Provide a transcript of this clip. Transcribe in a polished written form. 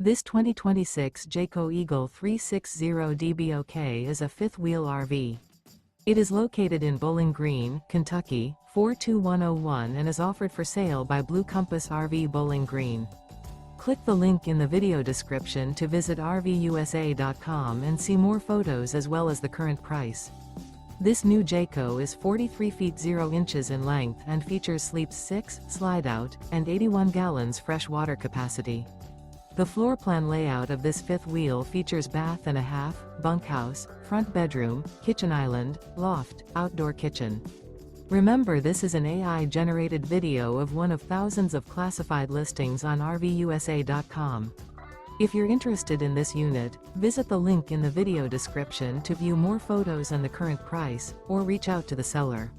This 2026 Jayco Eagle 360DBOK is a fifth-wheel RV. It is located in Bowling Green, Kentucky, 42101 and is offered for sale by Blue Compass RV Bowling Green. Click the link in the video description to visit RVUSA.com and see more photos as well as the current price. This new Jayco is 43 feet 0 inches in length and features sleeps 6, slide-out, and 81 gallons fresh water capacity. The floor plan layout of this fifth wheel features bath and a half, bunkhouse, front bedroom, kitchen island, loft, outdoor kitchen. Remember, this is an AI-generated video of one of thousands of classified listings on RVUSA.com. If you're interested in this unit, visit the link in the video description to view more photos and the current price, or reach out to the seller.